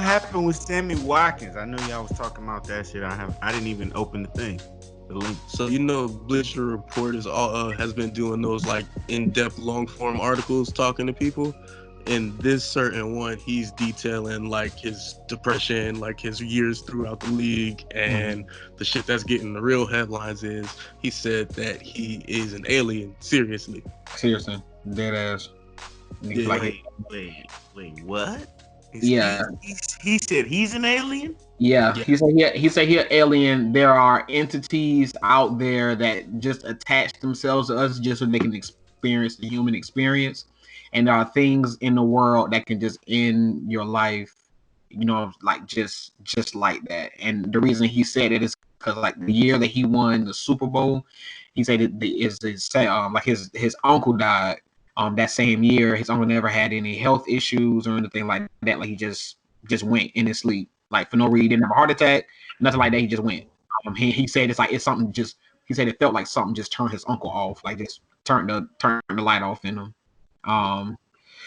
happened with Sammy Watkins? I know y'all was talking about that shit. I didn't even open the thing, the link. So Bleacher Report has been doing those like in-depth, long-form articles talking to people. In this certain one, he's detailing like his depression, like his years throughout the league, and the shit that's getting the real headlines is he said that he is an alien. Seriously, dead ass. Yeah. Wait, what? Yeah. He said he's an alien? Yeah. He said he an alien. There are entities out there that just attach themselves to us just so they can experience the human experience. And there are things in the world that can just end your life, like just like that. And the reason he said it is because like the year that he won the Super Bowl, he said his uncle died that same year. His uncle never had any health issues or anything like that. Like he just went in his sleep, like for no reason. He didn't have a heart attack, nothing like that. He just went. He said it's something just. He said it felt like something just turned his uncle off, like just turned the light off in him.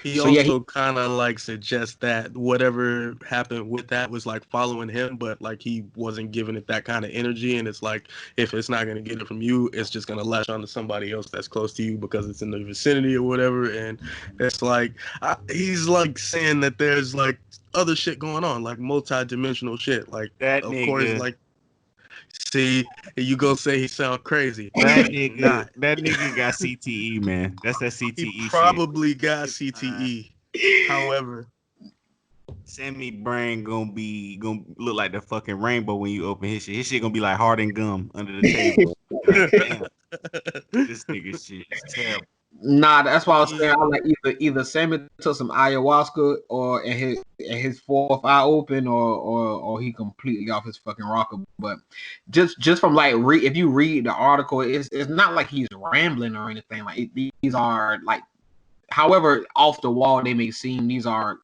He also kind of like suggests that whatever happened with that was like following him, but like he wasn't giving it that kind of energy. And it's like, if it's not going to get it from you, it's just going to latch on to somebody else that's close to you because it's in the vicinity or whatever. And it's like, he's like saying that there's like other shit going on, like multi-dimensional shit. Like, that of nigga, course, like, see, you go say he sound crazy. That nigga got CTE, man. That's that CTE he probably got CTE. However, Sammy brain gonna look like the fucking rainbow when you open his shit. His shit gonna be like hardened gum under the table. Like, damn, this nigga shit is terrible. Nah, that's why I was saying I like either Sammy took some ayahuasca or his fourth eye open or he completely off his fucking rocker. But just from like if you read the article, it's not like he's rambling or anything. Like these are like, however off the wall they may seem, these are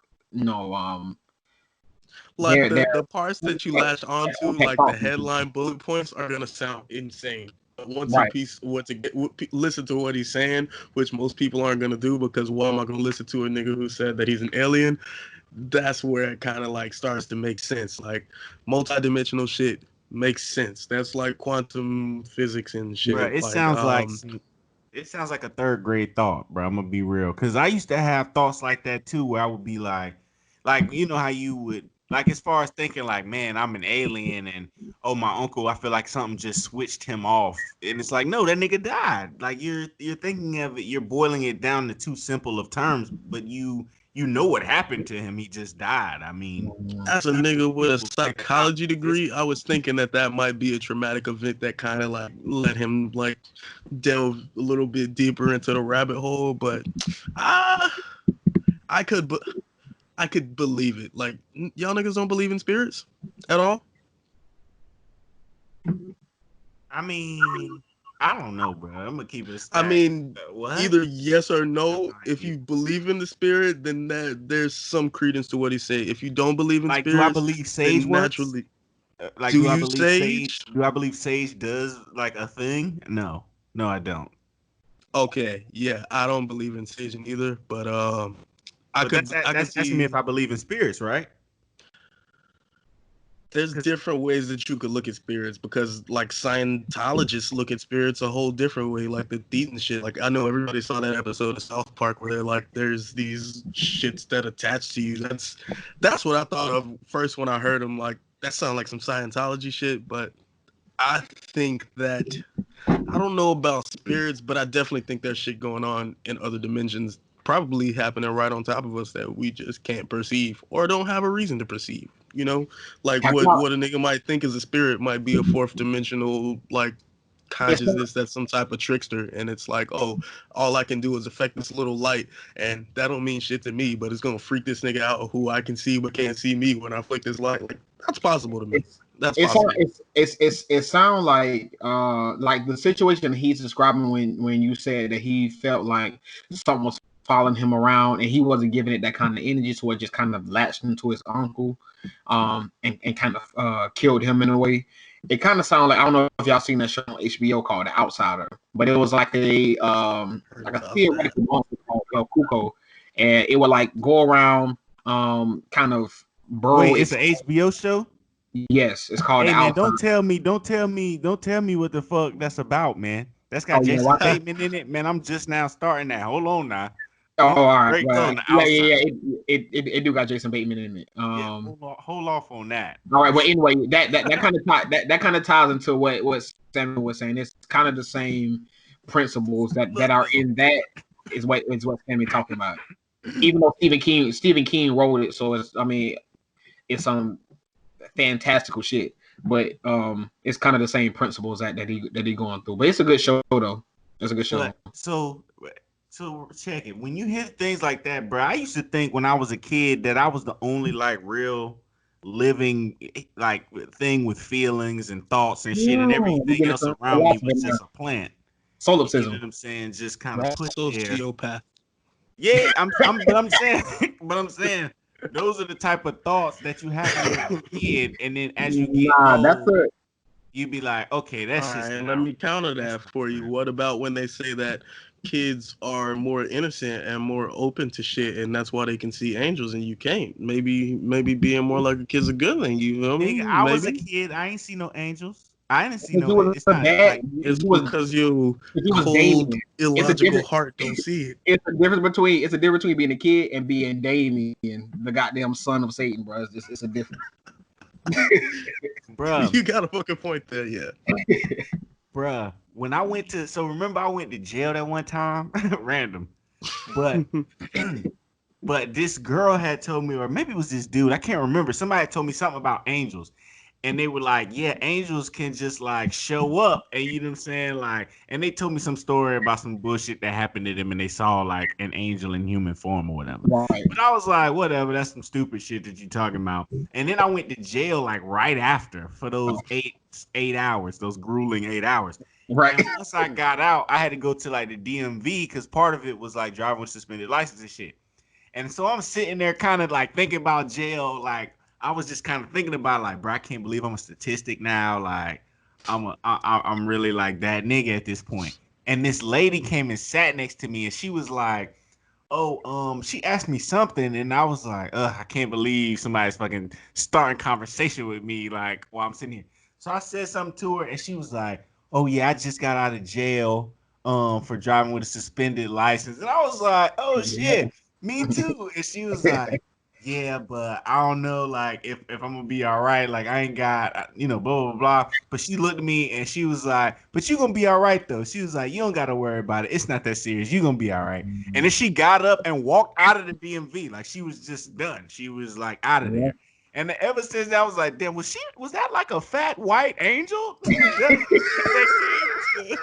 like the parts that you latch onto, like the headline bullet points, are gonna sound insane. But once you listen to what he's saying, which most people aren't gonna do because why am I gonna listen to a nigga who said that he's an alien? That's where it kind of like starts to make sense. Like multidimensional shit makes sense. That's like quantum physics and shit. Bro, it sounds like a third grade thought, bro. I'm gonna be real, because I used to have thoughts like that too, where I would be like you know how you would. Like, as far as thinking, like, man, I'm an alien, and my uncle, I feel like something just switched him off, and it's like, no, that nigga died. Like, you're thinking of it, you're boiling it down to too simple of terms, but you know what happened to him. He just died. I mean, as a nigga with a psychology degree, I was thinking that might be a traumatic event that kind of like let him like delve a little bit deeper into the rabbit hole, but I could believe it. Like, y'all niggas don't believe in spirits at all? I mean, I don't know, bro. I'm gonna keep it a stack. I mean, either yes or no. If you believe in the spirit, then there's some credence to what he said. If you don't believe in spirits, do I believe sage works? Naturally, do I believe sage? Do I believe sage does like a thing? No, I don't. Okay, yeah, I don't believe in sage either, but I could see me if I believe in spirits, right? There's different ways that you could look at spirits, because like Scientologists look at spirits a whole different way, like the Thetan shit. Like, I know everybody saw that episode of South Park where they're like, there's these shits that attach to you. That's what I thought of first when I heard them. Like, that sounded like some Scientology shit, but I think that, I don't know about spirits, but I definitely think there's shit going on in other dimensions, probably happening right on top of us that we just can't perceive or don't have a reason to perceive. You know, like what a nigga might think is a spirit might be a fourth dimensional like consciousness that's some type of trickster, and it's like, oh, all I can do is affect this little light, and that don't mean shit to me, but it's gonna freak this nigga out who I can see but can't see me when I flick this light. Like, that's possible to me. That's possible. It sounds like the situation he's describing when you said that he felt like something was following him around and he wasn't giving it that kind of energy, so it just kind of latched into his uncle and kind of killed him in a way. It kind of sounded like, I don't know if y'all seen that show on HBO called The Outsider, but it was like a theoretical monster called Kuko, and it would like go around kind of bro. Wait, it's an HBO show? Yes, it's called Hey man, Alton. don't tell me what the fuck that's about, man. That's got Oh yeah, Jason watch that. Bateman in it, man. I'm just now starting that. Hold on now. Oh, all right, Great well, on the yeah. outside. It do got Jason Bateman in it. Yeah, hold off on that. All right. Well, anyway, that kind of that kind of ties into what Sammy was saying. It's kind of the same principles that Look are though. in that is what Sammy talking about. Even though Stephen King wrote it, so it's, I mean, it's some fantastical shit. But it's kind of the same principles that he going through. But it's a good show though. It's a good show. But so check it. When you hear things like that, bro, I used to think when I was a kid that I was the only like real living like thing with feelings and thoughts and shit, and We everything getting else some around me philosophy was now. just a plant. You know Solipsism. what I'm saying? Just kind of Right. put there. Sociopath. Yeah, but I'm saying, but I'm saying those are the type of thoughts that you have when you're a kid, and then as you get Nah, that's old, a you be like, okay, All that's just right, kind let of me counter that for you. What about when they say that kids are more innocent and more open to shit, and that's why they can see angels and you can't? Maybe being more like a kid's a good thing. You feel me? nigga. I was a Maybe kid. I ain't see no angels. I didn't see because no. you was It's a not bad. like it's You was because your you was cold, Damien. It's a illogical different. heart don't see it. It's a difference between being a kid and being Damien, the goddamn son of Satan, bro. It's a difference. bruh, You got a fucking point there, yeah. bruh. When I went to, so remember I went to jail that one time, random, but but this girl had told me, or maybe it was this dude, I can't remember. Somebody had told me something about angels. And they were like, yeah, angels can just like show up. And you know what I'm saying? Like, and they told me some story about some bullshit that happened to them and they saw like an angel in human form or whatever. Right, But I was like, whatever, that's some stupid shit that you talking about. And then I went to jail like right after for those 8 hours, those grueling 8 hours. right, And once I got out, I had to go to like the DMV because part of it was like driving with suspended license and shit. And so I'm sitting there kind of like thinking about jail. Like I was just kind of thinking about like, bro, I can't believe I'm a statistic now. Like I'm really like that nigga at this point. And this lady came and sat next to me and she was like, oh, she asked me something and I was like, I can't believe somebody's fucking starting conversation with me like while I'm sitting here. So I said something to her and she was like, oh yeah, I just got out of jail for driving with a suspended license. And I was like, oh shit, me too. And she was like, yeah, but I don't know, like if I'm gonna be all right. Like I ain't got, blah blah blah. But she looked at me and she was like, but you gonna be all right though. She was like, you don't gotta worry about it. It's not that serious. You gonna be all right. And then she got up and walked out of the DMV, like she was just done. She was like out of there. And ever since that, I was like, damn, was that like a fat white angel that came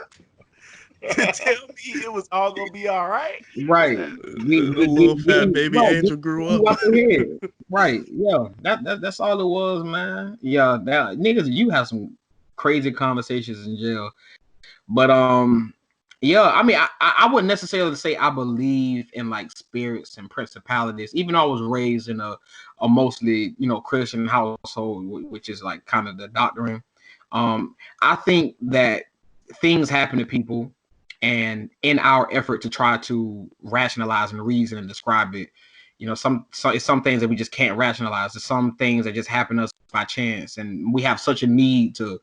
to tell me it was all gonna be all right? Was right. that? The little fat baby angel grew Get you up. out the head. Right, yeah. That's all it was, man. Yeah, that niggas, you have some crazy conversations in jail. But yeah, I mean, I wouldn't necessarily say I believe in like spirits and principalities, even though I was raised in a mostly Christian household, which is like kind of the doctrine. I think that things happen to people, and in our effort to try to rationalize and reason and describe it, it's some things that we just can't rationalize. There's some things that just happen to us by chance, and we have such a need to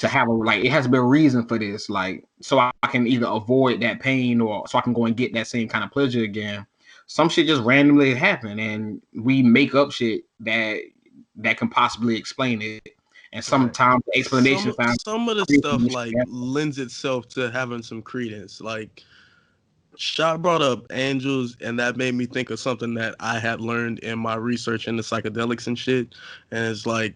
have it has to be a reason for this, like so I can either avoid that pain or so I can go and get that same kind of pleasure again. Some shit just randomly happen and we make up shit that can possibly explain it, and Right. sometimes the explanation sounds Some of the stuff crazy. like lends itself to having some credence. Like Shot brought up angels, and that made me think of something that I had learned in my research into psychedelics and shit. And it's like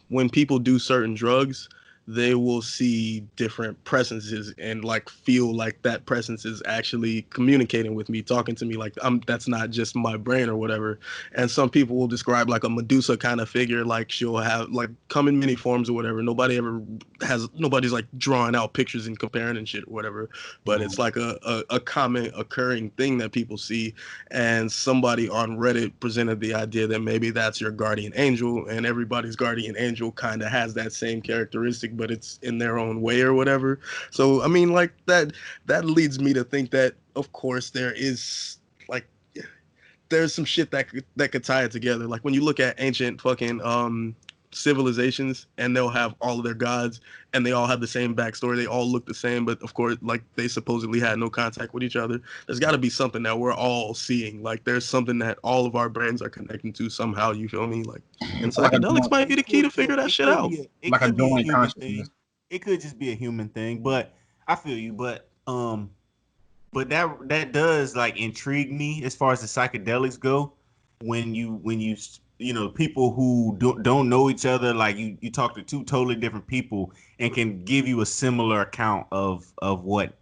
when people do certain drugs, they will see different presences and like feel like that presence is actually communicating with me, talking to me, like that's not just my brain or whatever. And some people will describe like a Medusa kind of figure, like she'll have like come in many forms or whatever. Nobody's like drawing out pictures and comparing and shit or whatever, but it's like a common occurring thing that people see. And somebody on Reddit presented the idea that maybe that's your guardian angel, and everybody's guardian angel kind of has that same characteristic, but it's in their own way or whatever. So I mean, like that leads me to think that of course there is like there's some shit that could tie it together. Like when you look at ancient fucking civilizations, and they'll have all of their gods, and they all have the same backstory. They all look the same, but of course, like they supposedly had no contact with each other. There's got to be something that we're all seeing. Like there's something that all of our brains are connecting to somehow. You feel me? Like, and Like a psychedelics might be the key to figure that shit out. It like a could be a joint human consciousness. thing. It could just be a human thing, but I feel you. But that does like intrigue me as far as the psychedelics go. When you people who don't know each other, like you talk to two totally different people and can give you a similar account of what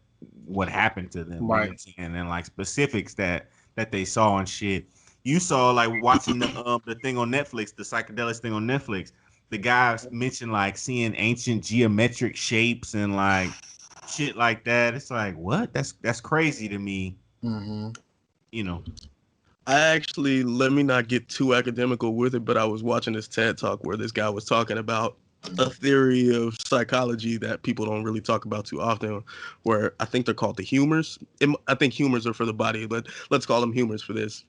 happened to them, you know what I'm Right. saying? And like specifics that they saw and shit. You saw like watching the thing on Netflix, the psychedelics thing on Netflix. The guys mentioned like seeing ancient geometric shapes and like shit like that. It's like, what? That's crazy to me. Mm-hmm. You know. I actually, let me not get too academical with it, but I was watching this TED talk where this guy was talking about a theory of psychology that people don't really talk about too often, where I think they're called the humors. I think humors are for the body, but let's call them humors for this.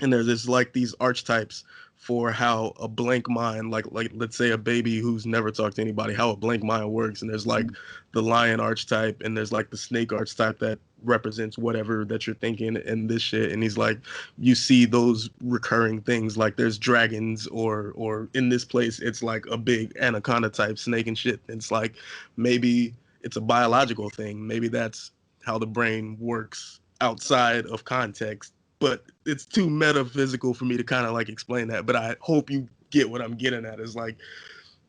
And there's this like these archetypes for how a blank mind, like let's say a baby who's never talked to anybody, how a blank mind works. And there's like the lion archetype, and there's like the snake archetype that represents whatever that you're thinking and this shit. And he's like, you see those recurring things, like there's dragons, or in this place it's like a big anaconda type snake and shit. And it's like maybe it's a biological thing. Maybe that's how the brain works outside of context, but it's too metaphysical for me to kind of like explain that. But I hope you get what I'm getting at. Is like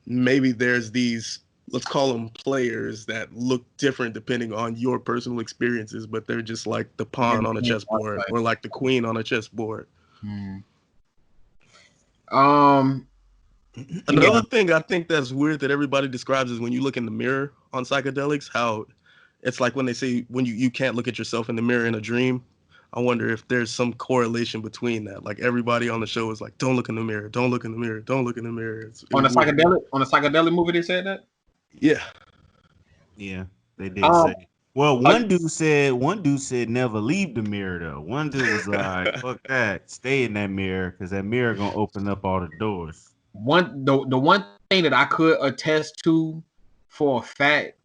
maybe there's these, let's call them players, that look different depending on your personal experiences, but they're just like the pawn on a chessboard or like the queen on a chessboard. Mm. Another thing I think that's weird that everybody describes is when you look in the mirror on psychedelics, how it's like when they say when you can't look at yourself in the mirror in a dream. I wonder if there's some correlation between that. Like everybody on the show is like, don't look in the mirror, don't look in the mirror, don't look in the mirror. On a psychedelic movie, they said that. Yeah. Yeah, they did say. Well, one dude said never leave the mirror though. One dude was like, fuck that, stay in that mirror because that mirror gonna open up all the doors. The one thing that I could attest to for a fact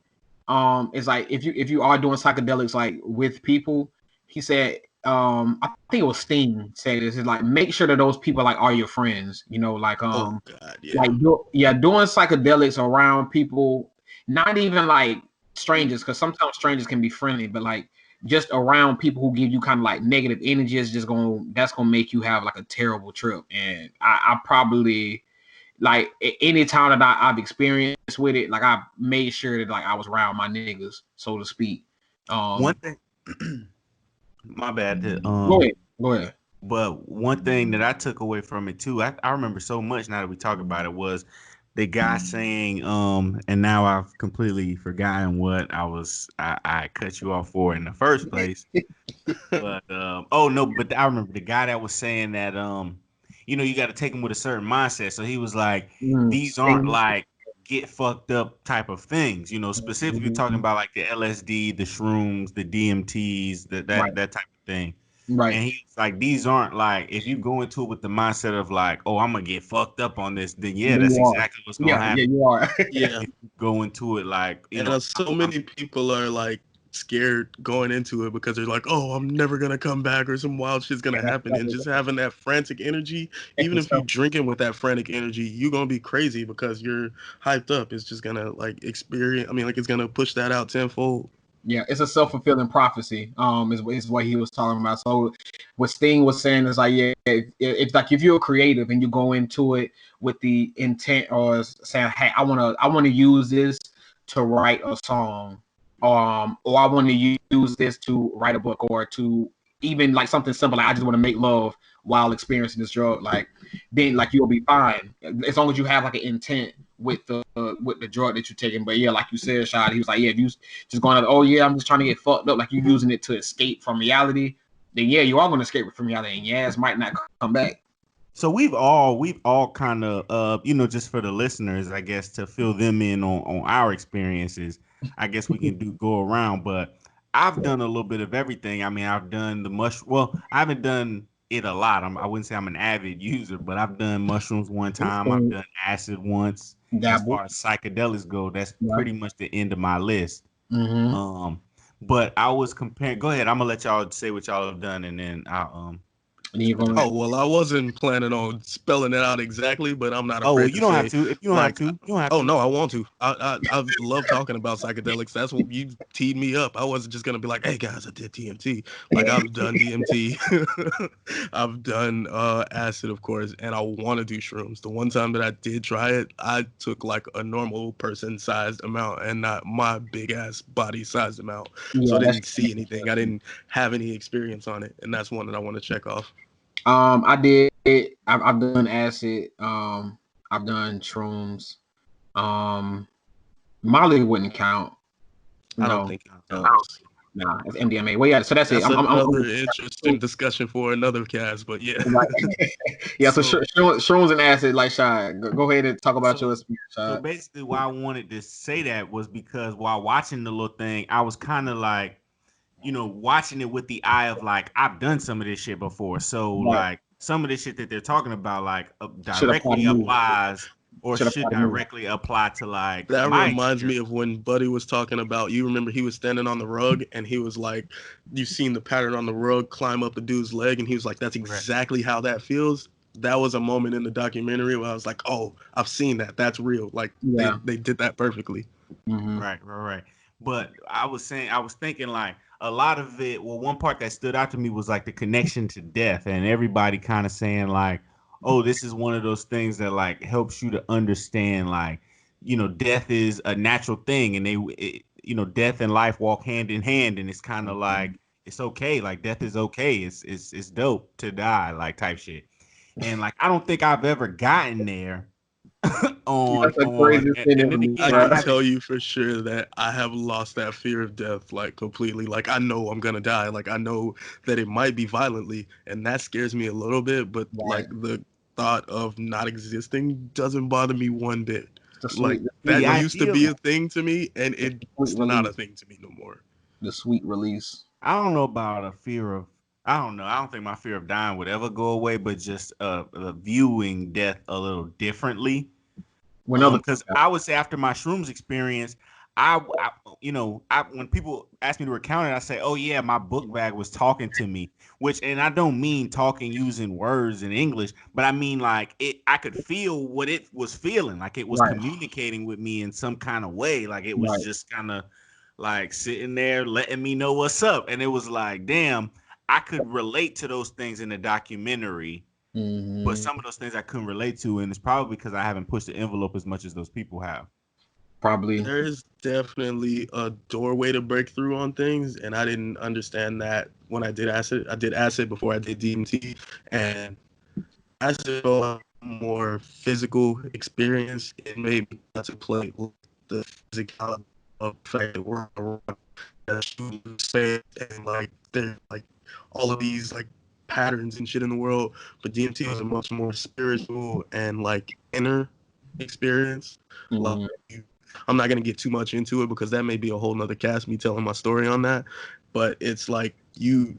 is like if you are doing psychedelics like with people, he said I think it was Sting said this, is like make sure that those people like are your friends, you know, like Oh God, yeah. like doing psychedelics around people, not even like strangers, because sometimes strangers can be friendly, but like just around people who give you kind of like negative energy is just that's gonna make you have like a terrible trip. And I probably like any time that I've experienced with it, like I made sure that like I was around my niggas, so to speak. One thing, my bad. Go ahead. But one thing that I took away from it too, I remember so much now that we talk about it, was the guy saying, and now I've completely forgotten what I cut you off for in the first place. But oh no, but I remember the guy that was saying that you got to take them with a certain mindset. So he was like, these aren't like get fucked up type of things, specifically talking about like the LSD, the shrooms, the DMTs, that type of thing. Right. And he's like, these aren't like, if you go into it with the mindset of like, oh, I'm gonna get fucked up on this, then yeah, that's exactly what's gonna happen. Yeah, you are. Yeah. If you go into it like, so many people are like scared going into it because they're like, oh, I'm never gonna come back, or some wild shit's gonna happen. And just having that frantic energy, even if you're drinking with that frantic energy, you're gonna be crazy because you're hyped up. It's just gonna like experience. I mean, like it's gonna push that out tenfold. Yeah, it's a self-fulfilling prophecy. Is what he was talking about. So what Sting was saying is like, yeah, it's like if you're creative and you go into it with the intent or saying, hey, I wanna use this to write a song, or I want to use this to write a book, or to even like something simple, like I just want to make love while experiencing this drug, like then like you'll be fine as long as you have like an intent with the drug that you're taking. But yeah, like you said, Shad, he was like, yeah, if you just going, oh yeah, I'm just trying to get fucked up, like you using it to escape from reality, then yeah, you are going to escape from reality, and yeah, it might not come back. So we've all kind of just for the listeners, I guess, to fill them in on our experiences, I guess we can go around. But I've done a little bit of everything. I mean, I've done the well, I haven't done it a lot. I wouldn't say I'm an avid user, but I've done mushrooms one time. I've done acid once. As Dabble. far as psychedelics go, that's Right. pretty much the end of my list. Mm-hmm. But I was comparing. Go ahead. I'm gonna let y'all say what y'all have done, and then I'll And then you're jump gonna. in. Oh well, I wasn't planning on spelling it out exactly, but I'm not Oh, well, afraid you to don't have say, to. If you don't have like, to, you don't have oh to. no, I want to. I love talking about psychedelics. That's what you teed me up. I wasn't just gonna be like, hey guys, I did DMT. Like I've done DMT, I've done acid, of course, and I want to do shrooms. The one time that I did try it, I took like a normal person sized amount and not my big ass body sized amount. So Yeah, I that's. didn't see anything. I didn't have any experience on it, and that's one that I want to check off. I did. I've done acid. I've done shrooms. Um, Molly wouldn't count. I don't No, think it Uh, counts. nah, it's MDMA. Well, yeah. So that's it. That's another interesting discussion for another cast, but yeah. Right. Yeah. So so shrooms and acid, like Shy. Go ahead and talk about your so experience, so Shy. basically, why I wanted to say that was because while watching the little thing, I was kind of like, watching it with the eye of like I've done some of this shit before. So Right. like some of the shit that they're talking about like Should apply to directly me. applies or Should should apply to me. directly apply to like That my reminds me experience. of when Buddy was talking about, you remember he was standing on the rug and he was like, you've seen the pattern on the rug climb up the dude's leg, and he was like, that's Right. exactly how that feels. That was a moment in the documentary where I was like, oh, I've seen that. That's real. Like Yeah. they did that perfectly. Mm-hmm. Right. But I was thinking like a lot of it. Well, one part that stood out to me was like the connection to death, and everybody kind of saying like, "Oh, this is one of those things that like helps you to understand like, death is a natural thing, and death and life walk hand in hand, and it's kind of like it's okay, like death is okay. It's dope to die, like type shit. And like I don't think I've ever gotten there That's the on craziest thing and ever, then me, I again I bro. can haven't. tell you for sure that I have lost that fear of death like completely. Like I know I'm gonna die. Like I know that it might be violently, and that scares me a little bit. But Right. like the thought of not existing doesn't bother me one bit. The Like sweet, the sweet The that release. used to idea be a thing to me, and The sweet it's not a release. thing to me no more. The sweet release. I don't know about a fear of. I don't know. I don't think my fear of dying would ever go away, but just viewing death a little differently. When other Because I would say after my shrooms experience, when people ask me to recount it, I say, "Oh yeah, my book bag was talking to me." And I don't mean talking using words in English, but I mean like it. I could feel what it was feeling, like it was right, communicating with me in some kind of way, like it was right. just kind of like sitting there letting me know what's up, and it was like, damn, I could relate to those things in the documentary, but Mm-hmm. some of those things I couldn't relate to, and it's probably because I haven't pushed the envelope as much as those people have. Probably. There is definitely a doorway to break through on things, and I didn't understand that when I did acid. I did acid before I did DMT, and acid felt like a more physical experience. It made me contemplate the physicality of the fact that we're around space and like there's like all of these like patterns and shit in the world. But DMT was a much more spiritual and like inner experience. Like Mm-hmm. I'm not gonna get too much into it because that may be a whole nother cast, me telling my story on that. But it's like you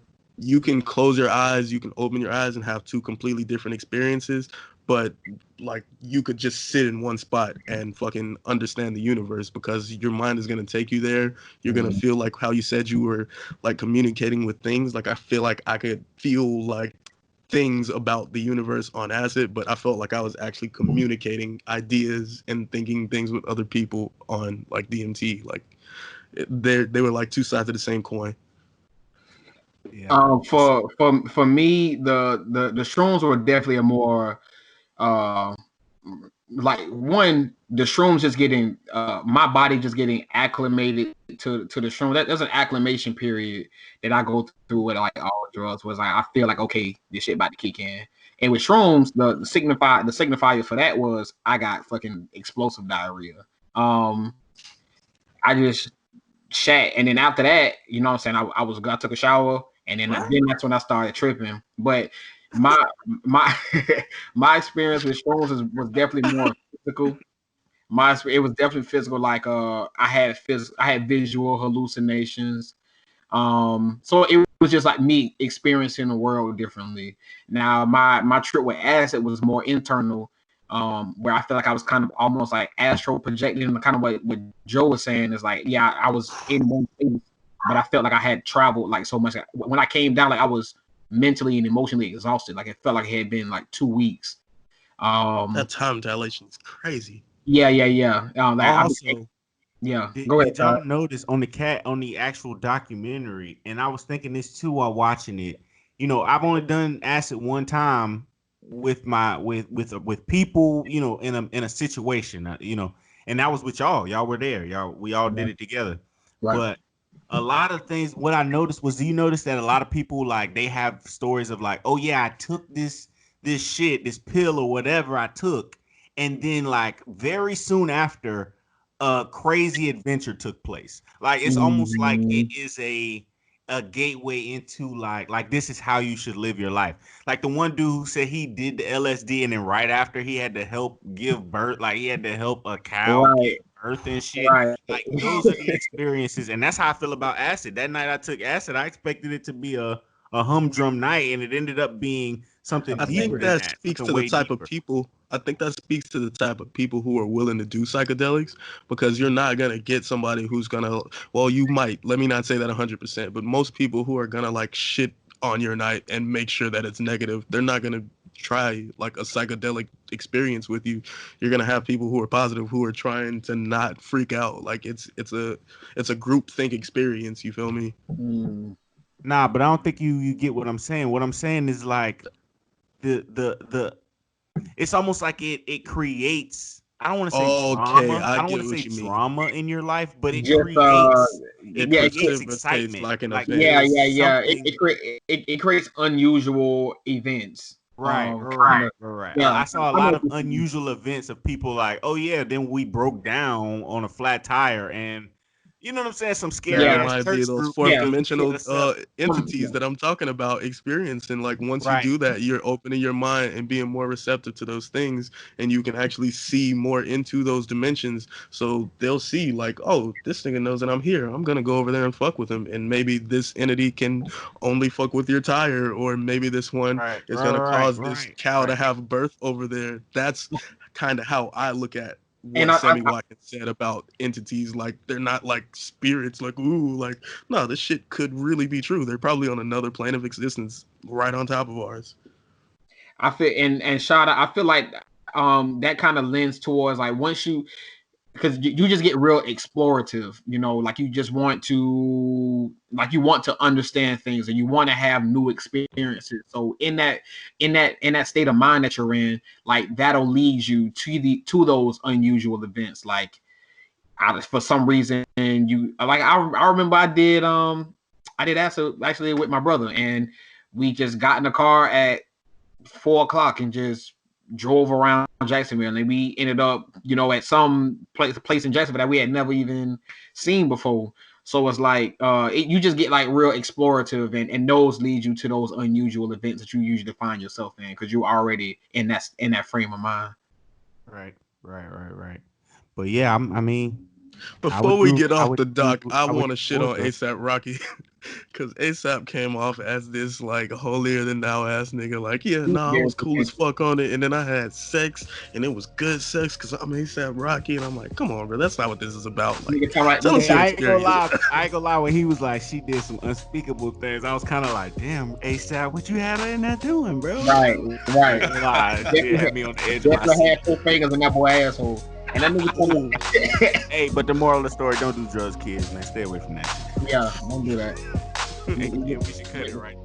can close your eyes, you can open your eyes and have two completely different experiences, but like you could just sit in one spot and fucking understand the universe because your mind is gonna take you there. You're gonna Mm-hmm. feel like how you said you were like communicating with things. Like I feel like I could feel like things about the universe on acid, but I felt like I was actually communicating ideas and thinking things with other people on like DMT. Like they were like two sides of the same coin. Yeah. For me, the shrooms were definitely a more uh like one, the shrooms just getting my body just getting acclimated to the shroom. There's an acclimation period that I go through with like all drugs, was like I feel like okay, this shit about to kick in. And with shrooms, the signifier for that was I got fucking explosive diarrhea. Um I just shat, and then after that, you know what I'm saying, I took a shower, and then that's when I started tripping. But my my my experience with shrooms was definitely more physical. It was definitely physical. Like I had visual hallucinations. So it was just like me experiencing the world differently. Now my trip with acid was more internal, where I feel like I was kind of almost like astral projecting, and kind of what Joe was saying is like, yeah, I was in one place, but I felt like I had traveled like so much. When I came down, like I was mentally and emotionally exhausted. Like it felt like it had been like 2 weeks. That time dilation is crazy. Yeah. Like Also, Go ahead. did y'all notice on the actual documentary? And I was thinking this too while watching it. You know, I've only done acid one time with my with people. You know, in a situation. You know, and that was with y'all. Y'all were there. We all did it together. Right. But a lot of things. What I noticed was, do you notice that a lot of people like they have stories of like, oh yeah, I took this shit, this pill or whatever I took, and then like very soon after a crazy adventure took place. Like it's almost like it is a gateway into like this is how you should live your life. Like the one dude who said he did the LSD and then right after he had to help give birth, like he had to help a cow give birth and shit. Right. Like those are the experiences, and that's how I feel about acid. That night I took acid, I expected it to be a humdrum night, and it ended up being something I deeper think than that that. speaks Something to the way type of deeper. people. I think that speaks to the type of people who are willing to do psychedelics, because you're not gonna get somebody who's gonna. Well, you might. Let me not say that 100%, but most people who are gonna like shit on your night and make sure that it's negative, they're not gonna try like a psychedelic experience with you. You're gonna have people who are positive, who are trying to not freak out. Like it's a group think experience. You feel me? Nah, but I don't think you get what I'm saying. What I'm saying is like the it's almost like it creates, I don't want to say Okay, trauma. I I don't get want to say what you mean. trauma in your life, but it Just creates It precipitates excitement. like an Like event. there's yeah. something. It creates unusual events. Right, Kind right, of. right, right. Yeah, I saw a I know lot what of you mean. unusual events of people like, oh yeah, then we broke down on a flat tire, and you know what I'm saying? Some Man, scary that Yeah, ass might be church those group fourth yeah. niggas who hit dimensional us up. Yeah. entities that I'm talking about experiencing. Like once you Right. do that, you're opening your mind and being more receptive to those things, and you can actually see more into those dimensions. So they'll see like, oh, this nigga knows that I'm here. I'm gonna go over there and fuck with him, and maybe this entity can only fuck with your tire, or maybe this one Right, is gonna right, cause this right, cow to right. have birth over there. That's kind of how I look at And what Sammy Watkins said about entities. Like they're not like spirits, like ooh, like no, this shit could really be true. They're probably on another plane of existence right on top of ours. I feel and Shada, I feel like that kind of lends towards like once you, because you just get real explorative, like you just want to, like you want to understand things and you want to have new experiences. So in that state of mind that you're in, like that'll lead you to those unusual events. Like for some reason you like, I remember I did acid actually with my brother, and we just got in the car at 4 o'clock and just drove around Jacksonville, and we ended up, at some place in Jacksonville that we had never even seen before. So it's like you just get like real explorative, and those lead you to those unusual events that you usually find yourself in because you're already in that frame of mind. Right, right, right, right. But yeah, I mean, Before we get I off would the agree, dock, I I would want to shit go on with her. ASAP Rocky, because ASAP came off as this like holier than thou ass nigga. Like, yeah, nah, I was cool as fuck on it, and then I had sex, and it was good sex because I'm ASAP Rocky, and I'm like, come on, bro, that's not what this is about. Like, tell us Hey, your I ain't gonna experience. lie. I ain't gonna lie. When he was like, she did some unspeakable things, I was kind of like, damn, ASAP, what you had her in there doing, bro? Right, I right. ain't gonna lie. Shit had me on the edge of my Definitely seat. had 4 fingers in that boy asshole. And that nigga told Ooh, me, Hey, but the moral of the story: don't do drugs, kids, man. Stay away from that yeah, don't do that. shit. Hey, yeah, we should cut it right.